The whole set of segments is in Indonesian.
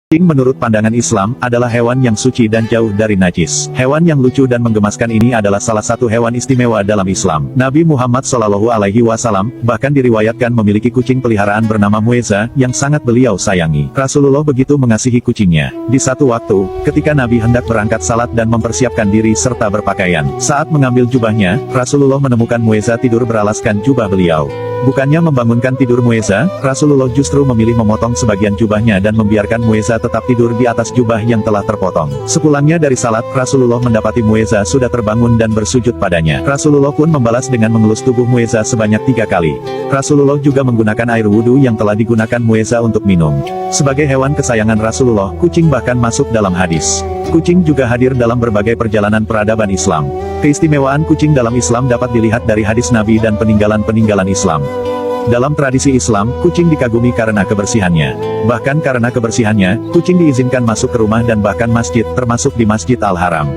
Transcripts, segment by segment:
Kucing menurut pandangan Islam, adalah hewan yang suci dan jauh dari najis. Hewan yang lucu dan menggemaskan ini adalah salah satu hewan istimewa dalam Islam. Nabi Muhammad SAW bahkan diriwayatkan memiliki kucing peliharaan bernama Mueza, yang sangat beliau sayangi. Rasulullah begitu mengasihi kucingnya. Di satu waktu, ketika Nabi hendak berangkat salat dan mempersiapkan diri serta berpakaian, saat mengambil jubahnya, Rasulullah menemukan Mueza tidur beralaskan jubah beliau. Bukannya membangunkan tidur Mueza, Rasulullah justru memilih memotong sebagian jubahnya dan membiarkan Mueza tetap tidur di atas jubah yang telah terpotong. Sepulangnya dari salat, Rasulullah mendapati Mueza sudah terbangun dan bersujud padanya. Rasulullah pun membalas dengan mengelus tubuh Mueza sebanyak 3 kali. Rasulullah juga menggunakan air wudhu yang telah digunakan Mueza untuk minum. Sebagai hewan kesayangan Rasulullah, kucing bahkan masuk dalam hadis. Kucing juga hadir dalam berbagai perjalanan peradaban Islam. Keistimewaan kucing dalam Islam dapat dilihat dari hadis Nabi dan peninggalan-peninggalan Islam. Dalam tradisi Islam, kucing dikagumi karena kebersihannya. Bahkan karena kebersihannya, kucing diizinkan masuk ke rumah dan bahkan masjid, termasuk di Masjid Al-Haram.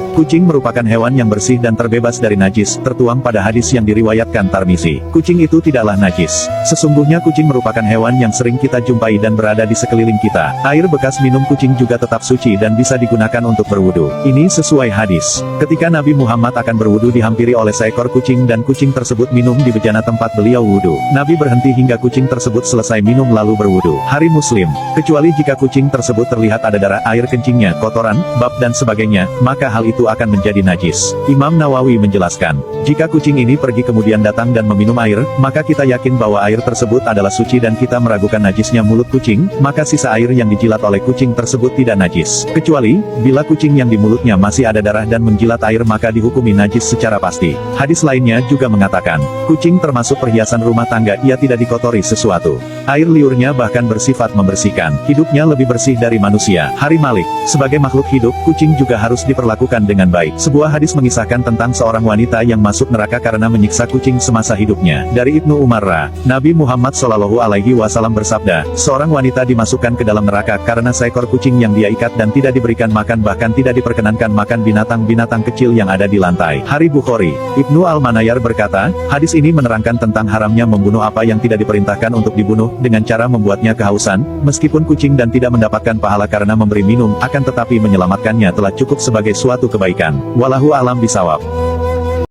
Kucing merupakan hewan yang bersih dan terbebas dari najis, tertuang pada hadis yang diriwayatkan Tirmizi. Kucing itu tidaklah najis. Sesungguhnya kucing merupakan hewan yang sering kita jumpai dan berada di sekeliling kita. Air bekas minum kucing juga tetap suci dan bisa digunakan untuk berwudu. Ini sesuai hadis. Ketika Nabi Muhammad akan berwudu dihampiri oleh seekor kucing dan kucing tersebut minum di bejana tempat beliau wudu. Nabi berhenti hingga kucing tersebut selesai minum lalu berwudu. Hari Muslim. Kecuali jika kucing tersebut terlihat ada darah, air kencingnya, kotoran, bab dan sebagainya, maka hal itu akan menjadi najis. Imam Nawawi menjelaskan, jika kucing ini pergi kemudian datang dan meminum air, maka kita yakin bahwa air tersebut adalah suci dan kita meragukan najisnya mulut kucing, maka sisa air yang dijilat oleh kucing tersebut tidak najis. Kecuali, bila kucing yang di mulutnya masih ada darah dan menjilat air maka dihukumi najis secara pasti. Hadis lainnya juga mengatakan, kucing termasuk perhiasan rumah tangga, ia tidak dikotori sesuatu. Air liurnya bahkan bersifat membersihkan. Hidupnya lebih bersih dari manusia. Hari Malik, sebagai makhluk hidup, kucing juga harus diperlakukan dengan baik. Sebuah hadis mengisahkan tentang seorang wanita yang masuk neraka karena menyiksa kucing semasa hidupnya. Dari Ibnu Umar, Nabi Muhammad SAW bersabda, seorang wanita dimasukkan ke dalam neraka karena seekor kucing yang dia ikat dan tidak diberikan makan, bahkan tidak diperkenankan makan binatang-binatang kecil yang ada di lantai. Hari Bukhari. Ibnu Al-Manayar berkata, hadis ini menerangkan tentang haramnya membunuh apa yang tidak diperintahkan untuk dibunuh, dengan cara membuatnya kehausan, meskipun kucing dan tidak mendapatkan pahala karena memberi minum, akan tetapi menyelamatkannya telah cukup sebagai suatu kebaikan. Wallahu a'lam bishawab.